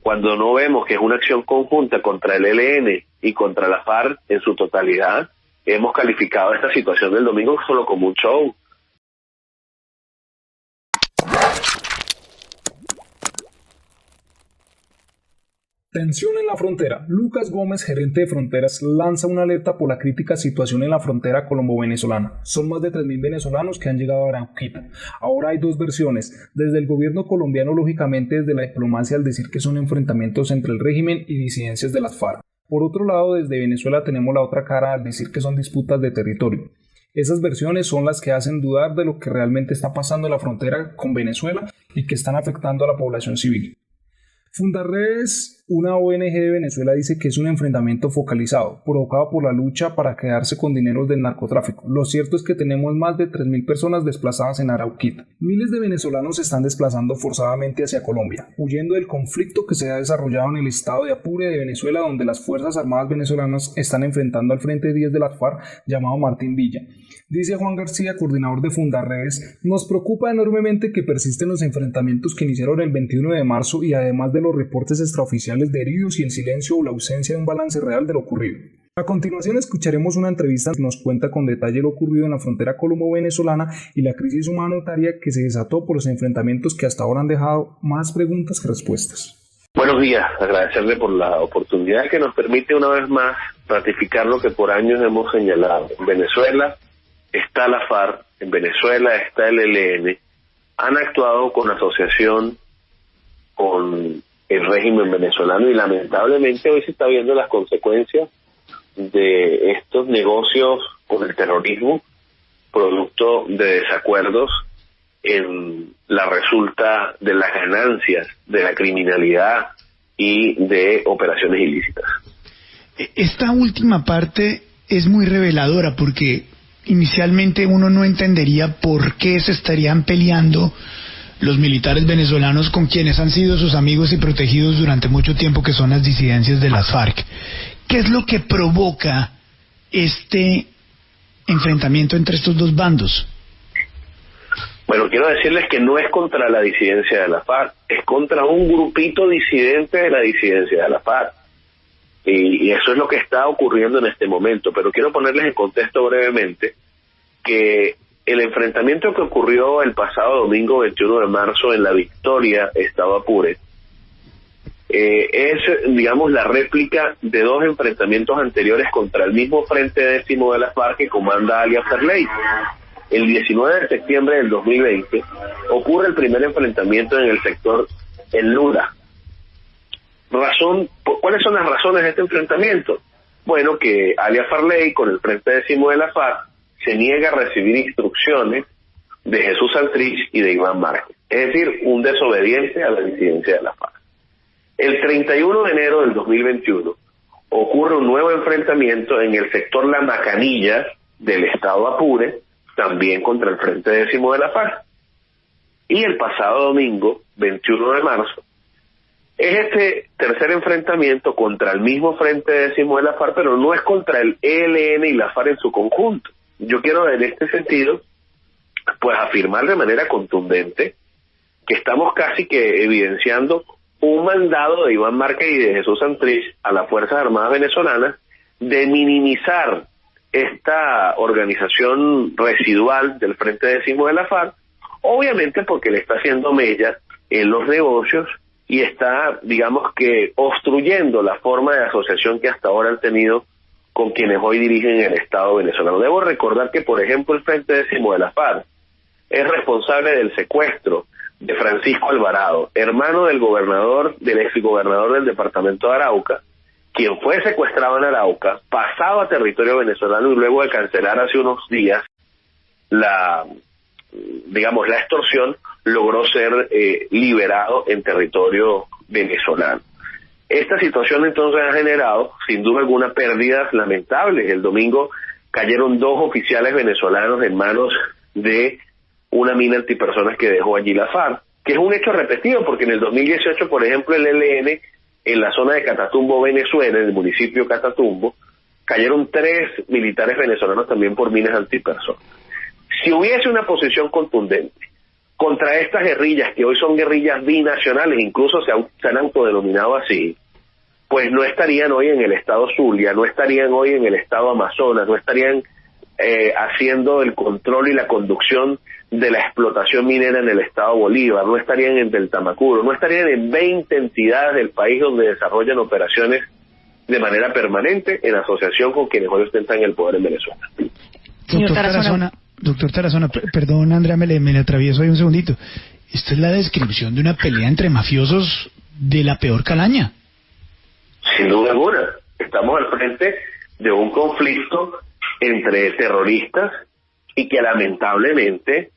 cuando no vemos que es una acción conjunta contra el ELN y contra la FARC en su totalidad, hemos calificado esta situación del domingo solo como un show. Tensión en la frontera. Lucas Gómez, gerente de fronteras, lanza una alerta por la crítica situación en la frontera colombo-venezolana. Son más de 3.000 venezolanos que han llegado a Arauquita. Ahora hay dos versiones. Desde el gobierno colombiano, lógicamente desde la diplomacia, al decir que son enfrentamientos entre el régimen y disidencias de las FARC. Por otro lado, desde Venezuela tenemos la otra cara al decir que son disputas de territorio. Esas versiones son las que hacen dudar de lo que realmente está pasando en la frontera con Venezuela y que están afectando a la población civil. Fundarredes, una ONG de Venezuela, dice que es un enfrentamiento focalizado, provocado por la lucha para quedarse con dineros del narcotráfico. Lo cierto es que tenemos más de 3.000 personas desplazadas en Arauquita. Miles de venezolanos se están desplazando forzadamente hacia Colombia, huyendo del conflicto que se ha desarrollado en el estado de Apure de Venezuela, donde las Fuerzas Armadas venezolanas están enfrentando al Frente 10 de las FARC, llamado Martín Villa. Dice Juan García, coordinador de Fundarredes: nos preocupa enormemente que persisten los enfrentamientos que iniciaron el 21 de marzo y además de los reportes extraoficiales de heridos y el silencio o la ausencia de un balance real de lo ocurrido. A continuación escucharemos una entrevista que nos cuenta con detalle lo ocurrido en la frontera colombo-venezolana y la crisis humanitaria que se desató por los enfrentamientos que hasta ahora han dejado más preguntas que respuestas. Buenos días, agradecerle por la oportunidad que nos permite una vez más ratificar lo que por años hemos señalado. En Venezuela está la FARC, en Venezuela está el ELN, han actuado con asociación con el régimen venezolano y lamentablemente hoy se está viendo las consecuencias de estos negocios con el terrorismo, producto de desacuerdos en la resulta de las ganancias de la criminalidad y de operaciones ilícitas. Esta última parte es muy reveladora porque inicialmente uno no entendería por qué se estarían peleando los militares venezolanos con quienes han sido sus amigos y protegidos durante mucho tiempo, que son las disidencias de las FARC. ¿Qué es lo que provoca este enfrentamiento entre estos dos bandos? Bueno, quiero decirles que no es contra la disidencia de la FARC, es contra un grupito disidente de la disidencia de la FARC. Y eso es lo que está ocurriendo en este momento. Pero quiero ponerles en contexto brevemente que el enfrentamiento que ocurrió el pasado domingo 21 de marzo en La Victoria, estado Apure, es, digamos, la réplica de dos enfrentamientos anteriores contra el mismo Frente 10 de la FARC que comanda alias Farley. El 19 de septiembre del 2020 ocurre el primer enfrentamiento en el sector El Lura. ¿Cuáles son las razones de este enfrentamiento? Bueno, que alias Farley con el Frente 10 de la FARC se niega a recibir instrucciones de Jesús Santrich y de Iván Márquez, es decir, un desobediente a la disidencia de la FARC. El 31 de enero del 2021 ocurre un nuevo enfrentamiento en el sector La Macanilla del estado Apure, también contra el Frente 10 de la FARC. Y el pasado domingo, 21 de marzo, es este tercer enfrentamiento contra el mismo Frente 10 de la FARC, pero no es contra el ELN y la FARC en su conjunto. Yo quiero en este sentido pues afirmar de manera contundente que estamos casi que evidenciando un mandado de Iván Márquez y de Jesús Santrich a las Fuerzas Armadas venezolanas de minimizar esta organización residual del Frente 10 de la FARC, obviamente porque le está haciendo mella en los negocios y está, digamos que, obstruyendo la forma de asociación que hasta ahora han tenido con quienes hoy dirigen el Estado venezolano. Debo recordar que, por ejemplo, el Frente 10 de la FARC es responsable del secuestro de Francisco Alvarado, hermano del exgobernador del departamento de Arauca, quien fue secuestrado en Arauca, pasado a territorio venezolano y luego de cancelar hace unos días la extorsión, logró ser liberado en territorio venezolano. Esta situación entonces ha generado, sin duda alguna, pérdidas lamentables. El domingo cayeron 2 oficiales venezolanos en manos de una mina antipersonas que dejó allí la FARC, que es un hecho repetido, porque en el 2018, por ejemplo, el ELN, en la zona de Catatumbo, Venezuela, en el municipio de Catatumbo, cayeron 3 militares venezolanos también por minas antipersonas. Si hubiese una posición contundente contra estas guerrillas, que hoy son guerrillas binacionales, incluso se han autodenominado así, pues no estarían hoy en el estado Zulia, no estarían hoy en el estado Amazonas, no estarían haciendo el control y la conducción de la explotación minera en el estado Bolívar, no estarían en Deltamacuro, no estarían en 20 entidades del país donde desarrollan operaciones de manera permanente en asociación con quienes hoy ostentan el poder en Venezuela. Doctor Tarazona, perdón, Andrea, me le atravieso ahí un segundito. Esta es la descripción de una pelea entre mafiosos de la peor calaña. Sin duda alguna, estamos al frente de un conflicto entre terroristas y que lamentablemente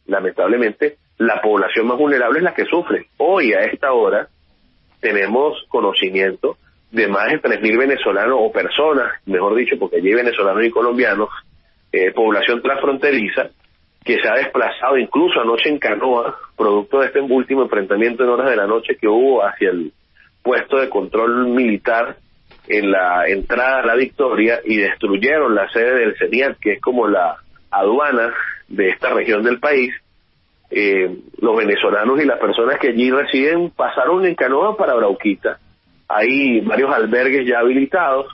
la población más vulnerable es la que sufre. Hoy a esta hora tenemos conocimiento de más de 3.000 venezolanos o personas, mejor dicho, porque allí hay venezolanos y colombianos, población transfronteriza, que se ha desplazado incluso anoche en canoa, producto de este último enfrentamiento en horas de la noche que hubo hacia el puesto de control militar en la entrada a La Victoria, y destruyeron la sede del CENIAT, que es como la aduana de esta región del país. Los venezolanos y las personas que allí residen pasaron en canoa para Brauquita. Hay varios albergues ya habilitados.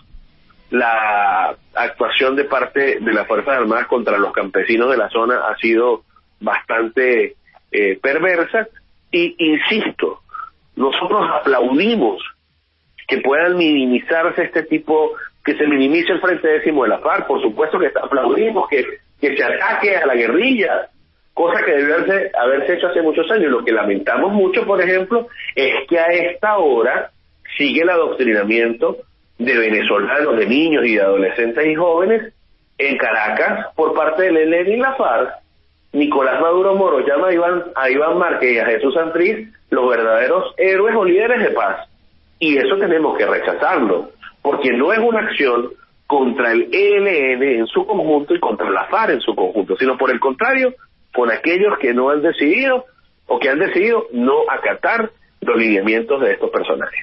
La actuación de parte de las Fuerzas Armadas contra los campesinos de la zona ha sido bastante perversa, y insisto, nosotros aplaudimos que puedan minimizarse este tipo, que se minimice el Frente Décimo de la FARC, por supuesto que aplaudimos que se ataque a la guerrilla, cosa que debió haberse hecho hace muchos años. Lo que lamentamos mucho, por ejemplo, es que a esta hora sigue el adoctrinamiento de venezolanos, de niños y de adolescentes y jóvenes en Caracas por parte del ELN y la FARC. Nicolás Maduro Moro llama a Iván Márquez y a Jesús Santrich los verdaderos héroes o líderes de paz, y eso tenemos que rechazarlo, porque no es una acción contra el ELN en su conjunto y contra la FARC en su conjunto, sino por el contrario, con aquellos que no han decidido o que han decidido no acatar los lineamientos de estos personajes.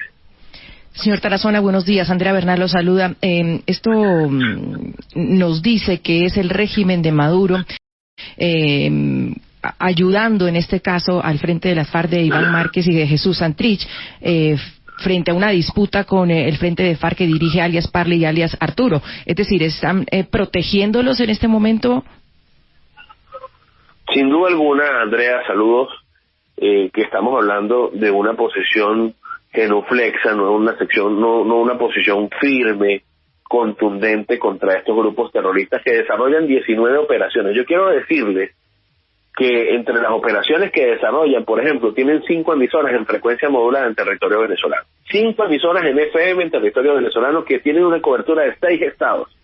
Señor Tarazona, buenos días. Andrea Bernal lo saluda. Esto nos dice que es el régimen de Maduro ayudando en este caso al frente de las FARC de Iván Márquez y de Jesús Santrich frente a una disputa con el frente de FARC que dirige alias Parle y alias Arturo. Es decir, ¿están protegiéndolos en este momento? Sin duda alguna, Andrea, saludos, que estamos hablando de una posición genuflexa, no una posición firme, contundente contra estos grupos terroristas que desarrollan 19 operaciones. Yo quiero decirles que entre las operaciones que desarrollan, por ejemplo, tienen 5 emisoras en frecuencia modulada en territorio venezolano, 5 emisoras en FM en territorio venezolano que tienen una cobertura de 6 estados.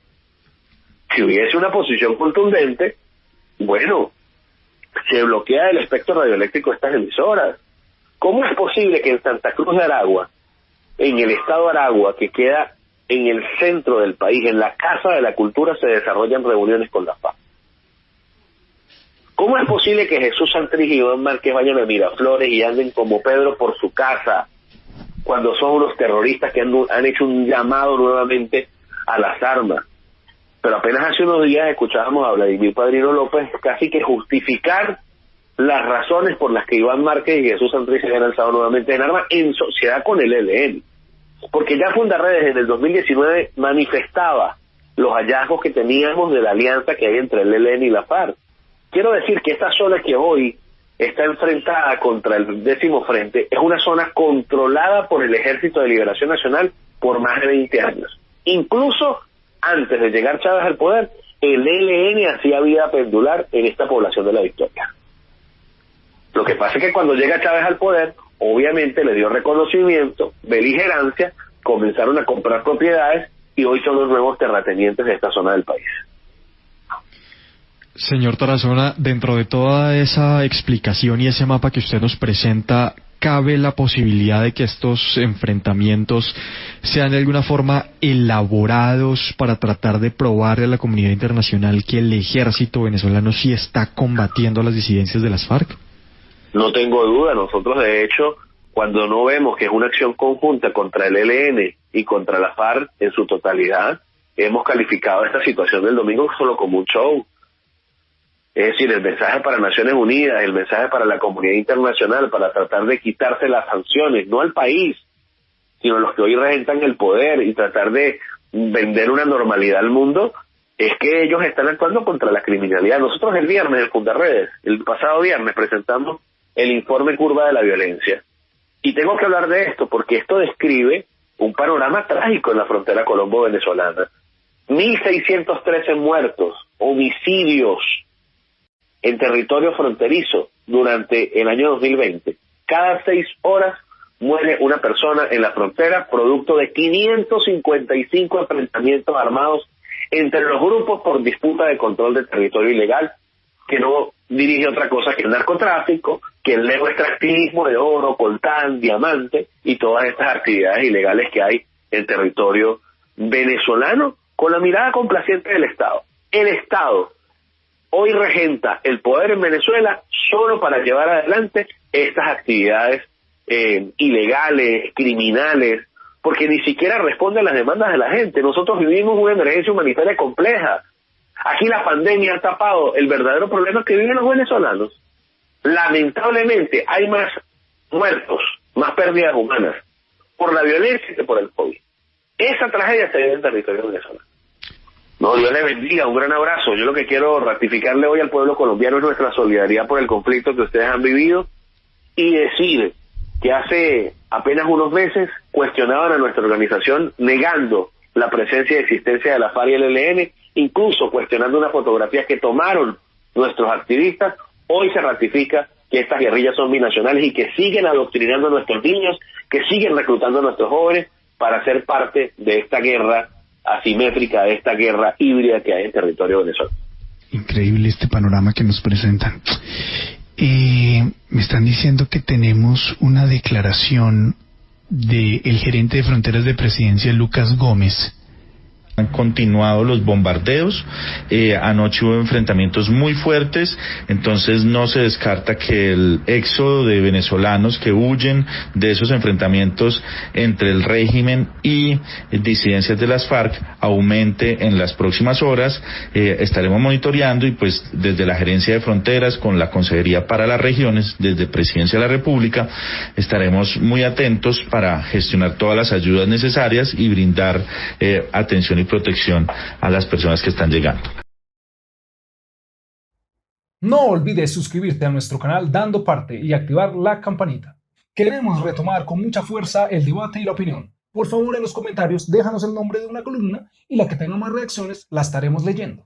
Si hubiese una posición contundente, bueno, se bloquea el espectro radioeléctrico de estas emisoras. ¿Cómo es posible que en Santa Cruz de Aragua, en el estado de Aragua, que queda en el centro del país, en la Casa de la Cultura, se desarrollan reuniones con la FARC? ¿Cómo es posible que Jesús Santrich y Iván Márquez vayan a Miraflores y anden como Pedro por su casa, cuando son unos terroristas que han hecho un llamado nuevamente a las armas? Pero apenas hace unos días escuchábamos a Vladimir Padrino López casi que justificar las razones por las que Iván Márquez y Jesús Santrich se habían alzado nuevamente en armas en sociedad con el ELN. Porque ya Fundaredes en el 2019 manifestaba los hallazgos que teníamos de la alianza que hay entre el ELN y la FARC. Quiero decir que esta zona que hoy está enfrentada contra el 10º Frente es una zona controlada por el Ejército de Liberación Nacional por más de 20 años. Incluso antes de llegar Chávez al poder, el ELN hacía vida pendular en esta población de La Victoria. Lo que pasa es que cuando llega Chávez al poder, obviamente le dio reconocimiento, beligerancia, comenzaron a comprar propiedades y hoy son los nuevos terratenientes de esta zona del país. Señor Tarazona, dentro de toda esa explicación y ese mapa que usted nos presenta, ¿cabe la posibilidad de que estos enfrentamientos sean de alguna forma elaborados para tratar de probarle a la comunidad internacional que el ejército venezolano sí está combatiendo las disidencias de las FARC? No tengo duda, nosotros de hecho, cuando no vemos que es una acción conjunta contra el ELN y contra la FARC en su totalidad, hemos calificado esta situación del domingo solo como un show. Es decir, el mensaje para Naciones Unidas, el mensaje para la comunidad internacional, para tratar de quitarse las sanciones, no al país, sino a los que hoy regentan el poder y tratar de vender una normalidad al mundo, es que ellos están actuando contra la criminalidad. Nosotros el viernes en Fundarredes, el pasado viernes, presentamos el informe Curva de la Violencia. Y tengo que hablar de esto porque esto describe un panorama trágico en la frontera colombo-venezolana. 1.613 muertos, homicidios en territorio fronterizo durante el año 2020. Cada 6 horas muere una persona en la frontera, producto de 555 enfrentamientos armados entre los grupos por disputa de control de territorio ilegal, que no dirige otra cosa que el narcotráfico, que el extractivismo de oro, coltán, diamante y todas estas actividades ilegales que hay en territorio venezolano, con la mirada complaciente del Estado. El Estado hoy regenta el poder en Venezuela solo para llevar adelante estas actividades ilegales, criminales, porque ni siquiera responde a las demandas de la gente. Nosotros vivimos una emergencia humanitaria compleja. Aquí la pandemia ha tapado el verdadero problema que viven los venezolanos. Lamentablemente hay más muertos, más pérdidas humanas por la violencia que por el COVID. Esa tragedia se vive en el territorio venezolano. No, Dios le bendiga, un gran abrazo. Yo lo que quiero ratificarle hoy al pueblo colombiano es nuestra solidaridad por el conflicto que ustedes han vivido y decir que hace apenas unos meses cuestionaban a nuestra organización negando la presencia y existencia de la FARC y el ELN, incluso cuestionando unas fotografías que tomaron nuestros activistas. Hoy se ratifica que estas guerrillas son binacionales y que siguen adoctrinando a nuestros niños, que siguen reclutando a nuestros jóvenes para ser parte de esta guerra asimétrica, de esta guerra híbrida que hay en territorio venezolano. Increíble este panorama que nos presentan. Me están diciendo que tenemos una declaración del gerente de Fronteras de Presidencia, Lucas Gómez. Han continuado los bombardeos, anoche hubo enfrentamientos muy fuertes, entonces no se descarta que el éxodo de venezolanos que huyen de esos enfrentamientos entre el régimen y disidencias de las FARC aumente en las próximas horas. Estaremos monitoreando y pues desde la Gerencia de Fronteras con la Consejería para las Regiones, desde Presidencia de la República, estaremos muy atentos para gestionar todas las ayudas necesarias y brindar atención y protección a las personas que están llegando. No olvides suscribirte a nuestro canal dando parte y activar la campanita. Queremos retomar con mucha fuerza el debate y la opinión. Por favor, en los comentarios déjanos el nombre de una columna y la que tenga más reacciones la estaremos leyendo.